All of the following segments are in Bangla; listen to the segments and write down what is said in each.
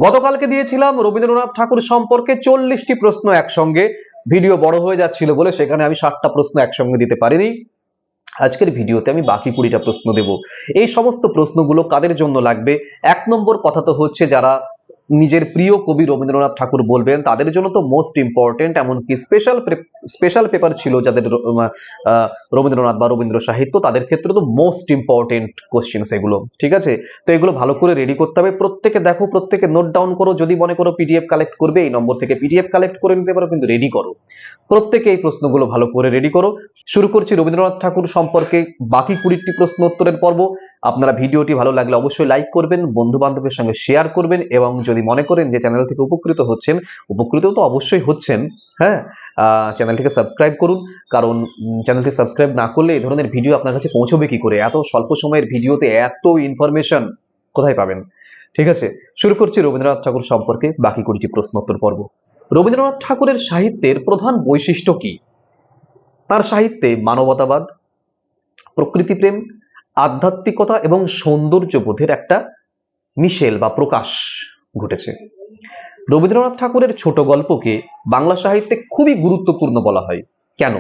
গতকালকে দিয়েছিলাম রবীন্দ্রনাথ ঠাকুর সম্পর্কে 40টি প্রশ্ন একসঙ্গে। ভিডিও বড় হয়ে যাচ্ছিল বলে সেখানে আমি 60টা প্রশ্ন একসঙ্গে দিতে পারিনি। আজকের ভিডিওতে আমি বাকি 20টা প্রশ্ন দেব। এই সমস্ত প্রশ্নগুলো কাদের জন্য লাগবে? 1 নম্বর কথা তো হচ্ছে যারা নিজের প্রিয় কবি রবীন্দ্রনাথ ঠাকুর বলবেন তাদের জন্য তো মোস্ট ইম্পর্টেন্ট, এমনকি স্পেশাল পেপার ছিল যাদের রবীন্দ্রনাথ বা রবীন্দ্র সাহিত্য, তাদের ক্ষেত্রে তো মোস্ট ইম্পর্টেন্ট কোশ্চেন এগুলো। ঠিক আছে, তো এগুলো ভালো করে রেডি করতে হবে। প্রত্যেকে দেখো, প্রত্যেকে নোট ডাউন করো। যদি মনে করো পিডিএফ কালেক্ট করবে, এই নম্বর থেকে পিডিএফ কালেক্ট করে নিতে পারো, কিন্তু রেডি করো। প্রত্যেকে এই প্রশ্নগুলো ভালো করে রেডি করো। শুরু করছি রবীন্দ্রনাথ ঠাকুর সম্পর্কে বাকি 20টি প্রশ্ন উত্তরের পর্ব। আপনারা ভিডিওটি ভালো লাগলে অবশ্যই লাইক করবেন, বন্ধু বান্ধবের সঙ্গে শেয়ার করবেন, এবং যদি মনে করেন যে চ্যানেল থেকে উপকৃত হচ্ছেন, উপকৃত তো অবশ্যই হচ্ছেন, হ্যাঁ, চ্যানেলটিকে সাবস্ক্রাইব করুন। কারণ চ্যানেলটি সাবস্ক্রাইব না করলে এই ধরনের ভিডিও আপনার কাছে পৌঁছবে কি করে? এত স্বল্প সময়ের ভিডিওতে এত ইনফরমেশন কোথায় পাবেন? ঠিক আছে, শুরু করছি রবীন্দ্রনাথ ঠাকুর সম্পর্কে বাকি 20টি প্রশ্ন উত্তর পর্ব। রবীন্দ্রনাথ ঠাকুরের সাহিত্যের প্রধান বৈশিষ্ট্য কি? তার সাহিত্যে মানবতাবাদ, প্রকৃতিপ্রেম, আধ্যাত্মিকতা এবং সৌন্দর্যবোধের একটা মিশেল বা প্রকাশ ঘটেছে। রবীন্দ্রনাথ ঠাকুরের ছোট গল্পকে বাংলা সাহিত্যে খুবই গুরুত্বপূর্ণ বলা হয়। কেন?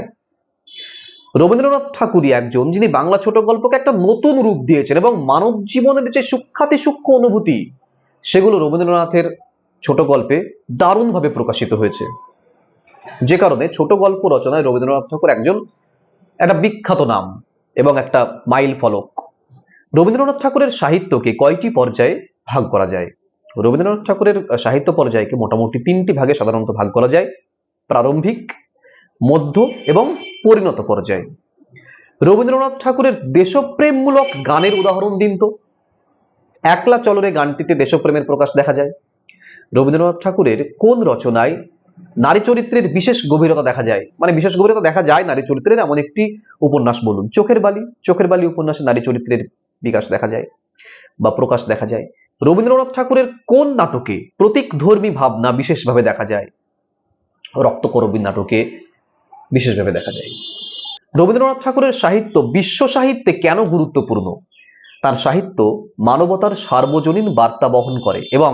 রবীন্দ্রনাথ ঠাকুরই একজন যিনি বাংলা ছোট গল্পকে একটা নতুন রূপ দিয়েছেন, এবং মানব জীবনের যে সূক্ষ্মাতি সূক্ষ্ম অনুভূতি সেগুলো রবীন্দ্রনাথের ছোট গল্পে দারুণভাবে প্রকাশিত হয়েছে। যে কারণে ছোট গল্প রচনায় রবীন্দ্রনাথ ঠাকুর একজন একটা বিখ্যাত নাম এবং একটা মাইল ফলক। রবীন্দ্রনাথ ঠাকুরের সাহিত্যকে কয়টি পর্যায়ে ভাগ করা যায়? রবীন্দ্রনাথ ঠাকুরের সাহিত্য পর্যায়কে মোটামুটি 3টি ভাগে সাধারণত ভাগ করা যায়: প্রারম্ভিক, মধ্য এবং পরিণত পর্যায়। রবীন্দ্রনাথ ঠাকুরের দেশপ্রেমমূলক গানের উদাহরণ দিন তো। একলা চলরে গানটিতে দেশপ্রেমের প্রকাশ দেখা যায়। রবীন্দ্রনাথ ঠাকুরের কোন রচনায় নারী চরিত্রের বিশেষ গভীরতা দেখা যায়? মানে বিশেষ গভীরতা দেখা যায় নারী চরিত্রের এমন একটি উপন্যাস বলুন। চোখের বালি। চোখের বালি উপন্যাসে নারী চরিত্রের বিকাশ দেখা যায় বা প্রকাশ দেখা যায়। রবীন্দ্রনাথ ঠাকুরের কোন নাটকে প্রতীকধর্মী ভাবনা বিশেষভাবে দেখা যায়? রক্তকরবী নাটকে বিশেষভাবে দেখা যায়। রবীন্দ্রনাথ ঠাকুরের সাহিত্য বিশ্ব সাহিত্যে কেন গুরুত্বপূর্ণ? তার সাহিত্য মানবতার সার্বজনীন বার্তা বহন করে এবং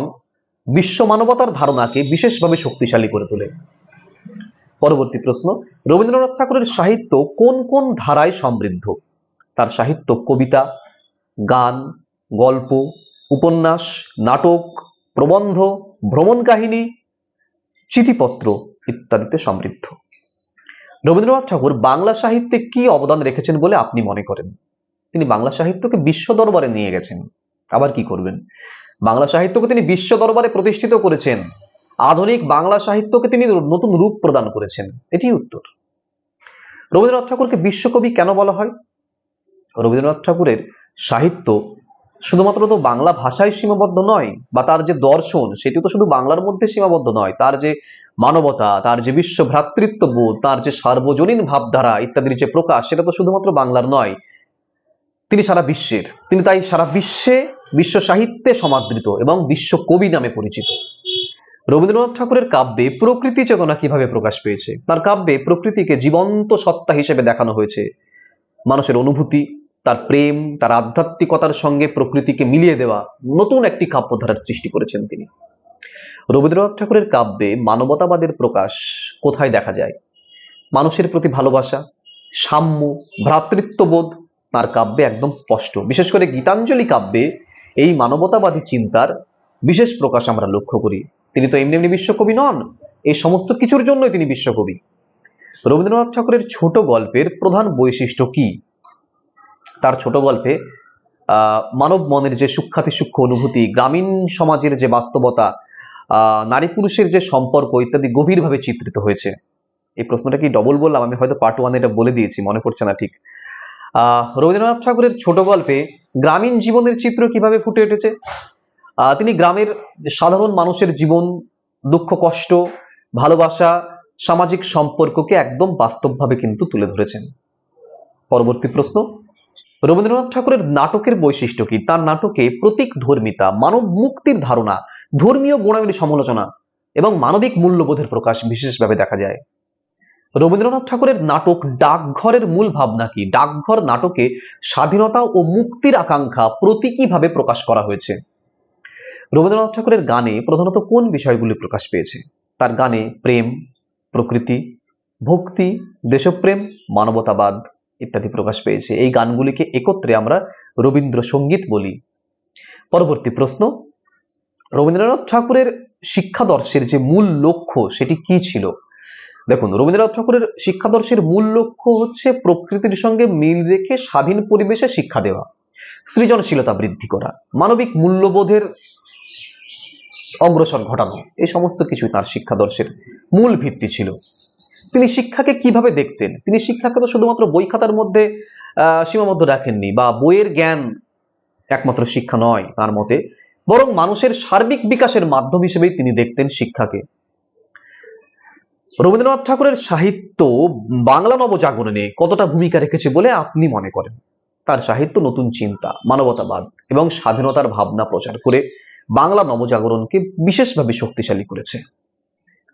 বিশ্ব মানবতার ধারণাকে বিশেষভাবে শক্তিশালী করে তোলে। পরবর্তী প্রশ্ন, রবীন্দ্রনাথ ঠাকুরের সাহিত্য কোন কোন ধারায় সমৃদ্ধ? তার সাহিত্য কবিতা, গান, গল্প, উপন্যাস, নাটক, প্রবন্ধ, ভ্রমণ কাহিনী, চিঠিপত্র ইত্যাদিতে সমৃদ্ধ। রবীন্দ্রনাথ ঠাকুর বাংলা সাহিত্যে কি অবদান রেখেছেন বলে আপনি মনে করেন? তিনি বাংলা সাহিত্যকে বিশ্ব দরবারে নিয়ে গেছেন। আবার কি করবেন? বাংলা সাহিত্যকে তিনি বিশ্ব দরবারে প্রতিষ্ঠিত করেছেন। আধুনিক বাংলা সাহিত্যকে তিনি নতুন রূপ প্রদান করেছেন। এটি উত্তর। রবীন্দ্রনাথ ঠাকুরকে বিশ্বকবি কেন বলা হয়? রবীন্দ্রনাথ ঠাকুরের সাহিত্য শুধুমাত্র তো বাংলা ভাষায় সীমাবদ্ধ নয়, বা তার যে দর্শন সেটি তো শুধু বাংলার মধ্যে সীমাবদ্ধ নয়। তার যে মানবতা, তার যে বিশ্ব ভ্রাতৃত্ববোধ, তার যে সার্বজনীন ভাবধারা ইত্যাদির যে প্রকাশ, সেটা তো শুধুমাত্র বাংলার নয়, তিনি সারা বিশ্বের। তিনি তাই সারা বিশ্বে বিশ্ব সাহিত্যে সমাদৃত এবং বিশ্ব কবি নামে পরিচিত। রবীন্দ্রনাথ ঠাকুরের কাব্যে প্রকৃতি চেতনা কিভাবে প্রকাশ পেয়েছে? তার কাব্যে প্রকৃতিকে জীবন্ত সত্তা হিসেবে দেখানো হয়েছে। মানুষের অনুভূতি, তার প্রেম, তার আধ্যাত্মিকতার সঙ্গে প্রকৃতিকে মিলিয়ে দেওয়া নতুন একটি কাব্যধারার সৃষ্টি করেছেন তিনি। রবীন্দ্রনাথ ঠাকুরের কাব্যে মানবতাবাদের প্রকাশ কোথায় দেখা যায়? মানুষের প্রতি ভালোবাসা, সাম্য, ভ্রাতৃত্ববোধ তার কাব্যে একদম স্পষ্ট। বিশেষ করে গীতাঞ্জলি কাব্যে এই মানবতাবাদী চিন্তার বিশেষ প্রকাশ আমরা লক্ষ্য করি। তিনি তো এমনি এমনি বিশ্বকবি নন, এই সমস্ত কিছুর জন্যই তিনি বিশ্বকবি। রবীন্দ্রনাথ ঠাকুরের ছোট গল্পের প্রধান বৈশিষ্ট্য কি? তার ছোট গল্পে মানব মনের যে সূক্ষ্মাতি সূক্ষ্ম অনুভূতি, গ্রামীণ সমাজের যে বাস্তবতা, নারী পুরুষের যে সম্পর্ক ইত্যাদি গভীরভাবে চিত্রিত হয়েছে। এই প্রশ্নটা কি ডবল বললাম? আমি হয়তো পার্ট 1 এটা বলে দিয়েছি, মনে পড়ছে না ঠিক। রবীন্দ্রনাথ ঠাকুরের ছোট গল্পে গ্রামীণ জীবনের চিত্র কিভাবে ফুটে উঠেছে? তিনি গ্রামের সাধারণ মানুষের জীবন, দুঃখ কষ্ট, ভালোবাসা, সামাজিক সম্পর্ককে একদম বাস্তবভাবে কিন্তু তুলে ধরেছেন। পরবর্তী প্রশ্ন, রবীন্দ্রনাথ ঠাকুরের নাটকের বৈশিষ্ট্য কি? তার নাটকে প্রতীক ধর্মিতা, মানব মুক্তির ধারণা, ধর্মীয় গুণাবলী সমালোচনা এবং মানবিক মূল্যবোধের প্রকাশ বিশেষভাবে দেখা যায়। রবীন্দ্রনাথ ঠাকুরের নাটক ডাকঘরের মূল ভাবনা কি? ডাকঘর নাটকে স্বাধীনতা ও মুক্তির আকাঙ্ক্ষা প্রতীকীভাবে প্রকাশ করা হয়েছে। রবীন্দ্রনাথ ঠাকুরের গানে প্রধানত কোন বিষয়গুলি প্রকাশ পেয়েছে? তার গানে প্রেম, প্রকৃতি, ভক্তি, দেশপ্রেম, মানবতাবাদ ইত্যাদি প্রকাশ পেয়েছে। এই গানগুলিকে একত্রে আমরা রবীন্দ্রসঙ্গীত বলি। পরবর্তী প্রশ্ন, রবীন্দ্রনাথ ঠাকুরের শিক্ষাদর্শের যে মূল লক্ষ্য সেটি কি ছিল? দেখুন, রবীন্দ্রনাথ ঠাকুরের শিক্ষাদর্শের মূল লক্ষ্য হচ্ছে প্রকৃতির সঙ্গে মিল রেখে স্বাধীন পরিবেশে শিক্ষা দেওয়া, সৃজনশীলতা বৃদ্ধি করা, মানবিক মূল্যবোধের অগ্রসর ঘটানো, এই সমস্ত কিছুই তার শিক্ষাদর্শের মূল ভিত্তি ছিল। তিনি শিক্ষাকে কিভাবে দেখতেন? তিনি শিক্ষাকে তো শুধুমাত্র বই খাতার মধ্যে সীমাবদ্ধ রাখেননি, বা বইয়ের জ্ঞান একমাত্র শিক্ষা নয় তার মতে, বরং মানুষের সার্বিক বিকাশের মাধ্যম হিসেবেই তিনি দেখতেন শিক্ষাকে। রবীন্দ্রনাথ ঠাকুরের সাহিত্য বাংলা নবজাগরণে কতটা ভূমিকা রেখেছে বলে আপনি মনে করেন? তার সাহিত্য নতুন চিন্তা, মানবতাবাদ এবং স্বাধীনতার ভাবনা প্রচার করে বাংলা নবজাগরণকে বিশেষভাবে শক্তিশালী করেছে।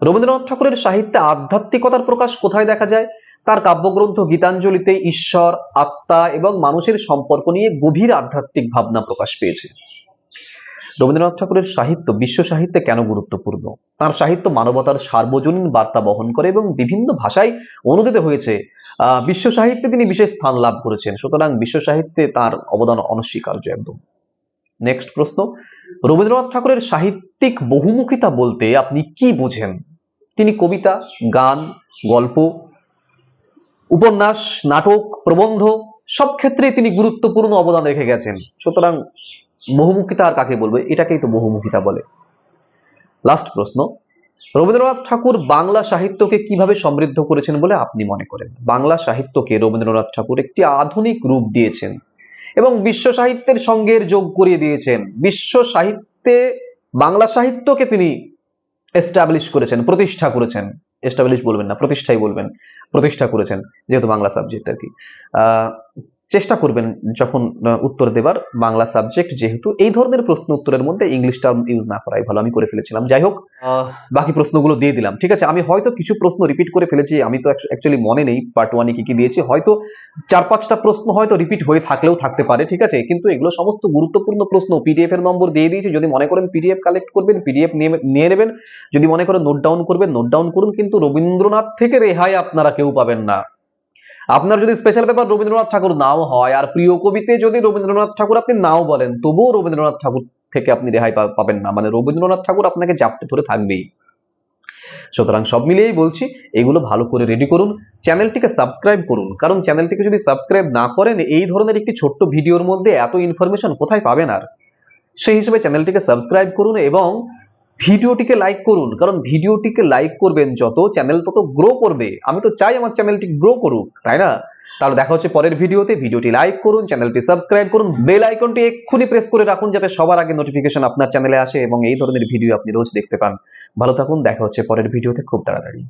রবীন্দ্রনাথ ঠাকুরের সাহিত্যে আধ্যাত্মিকতার প্রকাশ কোথায় দেখা যায়? তার কাব্যগ্রন্থ গীতাঞ্জলিতে ঈশ্বর, আত্মা এবং মানুষের সম্পর্ক নিয়ে গভীর আধ্যাত্মিক ভাবনা প্রকাশ পেয়েছে। রবীন্দ্রনাথ ঠাকুরের সাহিত্য বিশ্ব সাহিত্যে কেন গুরুত্বপূর্ণ? তার সাহিত্য মানবতার সার্বজনীন বার্তা বহন করে এবং বিভিন্ন ভাষায় অনুদিত হয়েছে। বিশ্ব সাহিত্যে তিনি বিশেষ স্থান লাভ করেছেন, সুতরাং বিশ্ব সাহিত্যে তার অবদান অনস্বীকার্য একদম। নেক্সট প্রশ্ন, রবীন্দ্রনাথ ঠাকুরের সাহিত্যিক বহুমুখিতা বলতে আপনি কি বোঝেন? তিনি কবিতা, গান, গল্প, উপন্যাস, নাটক, প্রবন্ধ সব ক্ষেত্রে তিনি গুরুত্বপূর্ণ অবদান রেখে গেছেন, সুতরাং বহুমুখিতা আর কাকে বলবো, এটাকেই তো বহুমুখিতা বলে। লাস্ট প্রশ্ন, রবীন্দ্রনাথ ঠাকুর বাংলা সাহিত্যকে কিভাবে সমৃদ্ধ করেছেন বলে আপনি মনে করেন? বাংলা সাহিত্যকে রবীন্দ্রনাথ ঠাকুর একটি আধুনিক রূপ দিয়েছেন এবং বিশ্ব সাহিত্যের সঙ্গে যোগ করিয়ে দিয়েছেন। বিশ্ব সাহিত্যে বাংলা সাহিত্যকে তিনি এস্টাবলিশ করেছেন, প্রতিষ্ঠা করেছেন। এস্টাবলিশ বলবেন না, প্রতিষ্ঠাই বলবেন, প্রতিষ্ঠা করেছেন, যেহেতু বাংলা সাবজেক্ট আর কি। চেষ্টা করবেন যখন উত্তর দেবার বাংলা সাবজেক্ট যেহেতু, এই ধরনের প্রশ্ন উত্তরের মধ্যে ইংলিশ টার্ম ইউজ না করাই ভালো। আমি করে ফেলেছিলাম, যাই হোক, বাকি প্রশ্নগুলো দিয়ে দিলাম। ঠিক আছে, আমি হয়তো কিছু প্রশ্ন রিপিট করে ফেলেছি, আমি তো অ্যাকচুয়ালি মনে নেই পার্ট 1 এ কি কি দিয়েছি, হয়তো 4-5টা প্রশ্ন হয়তো রিপিট হয়ে থাকলেও থাকতে পারে। ঠিক আছে, কিন্তু এগুলো সমস্ত গুরুত্বপূর্ণ প্রশ্ন। পিডিএফ এর নম্বর দিয়ে দিয়েছি, যদি মনে করেন পিডিএফ কালেক্ট করবেন, পিডিএফ নিয়ে নেবেন, যদি মনে করেন নোট ডাউন করবেন, নোট ডাউন করুন, কিন্তু রবীন্দ্রনাথ থেকে রেহাই আপনারা কেউ পাবেন না। আপনার যদি স্পেশাল পেপার রবীন্দ্রনাথ ঠাকুর নাও হয়, আর প্রিয় কবিতে যদি রবীন্দ্রনাথ ঠাকুর আপনি নাও বলেন, তবুও রবীন্দ্রনাথ ঠাকুর থেকে আপনি রেহাই পাবেন না, মানে রবীন্দ্রনাথ ঠাকুর আপনাকে জাপটে ধরে থাকবেই। সুতরাং সব মিলিয়েই বলছি, এগুলো ভালো করে রেডি করুন, চ্যানেলটিকে সাবস্ক্রাইব করুন, কারণ চ্যানেলটিকে যদি সাবস্ক্রাইব না করেন, এই ধরনের একটি ছোট্ট ভিডিওর মধ্যে এত ইনফরমেশন কোথায় পাবেন আর? সেই হিসেবে চ্যানেলটিকে সাবস্ক্রাইব করুন এবং ভিডিওটিকে লাইক করুন, কারণ ভিডিওটিকে লাইক করবেন যত, চ্যানেল তত গ্রো করবে। আমি তো চাই আমার চ্যানেলটি গ্রো করুক, তাই না? তাহলে দেখা হচ্ছে পরের ভিডিওতে। ভিডিওটি লাইক করুন, চ্যানেলটি সাবস্ক্রাইব করুন, বেল আইকনটি এক্ষুনি প্রেস করে রাখুন যাতে সবার আগে নোটিফিকেশন আপনার চ্যানেলে আসে এবং এই ধরনের ভিডিও আপনি রোজ দেখতে পান। ভালো থাকুন, দেখা হচ্ছে পরের ভিডিওতে খুব তাড়াতাড়ি।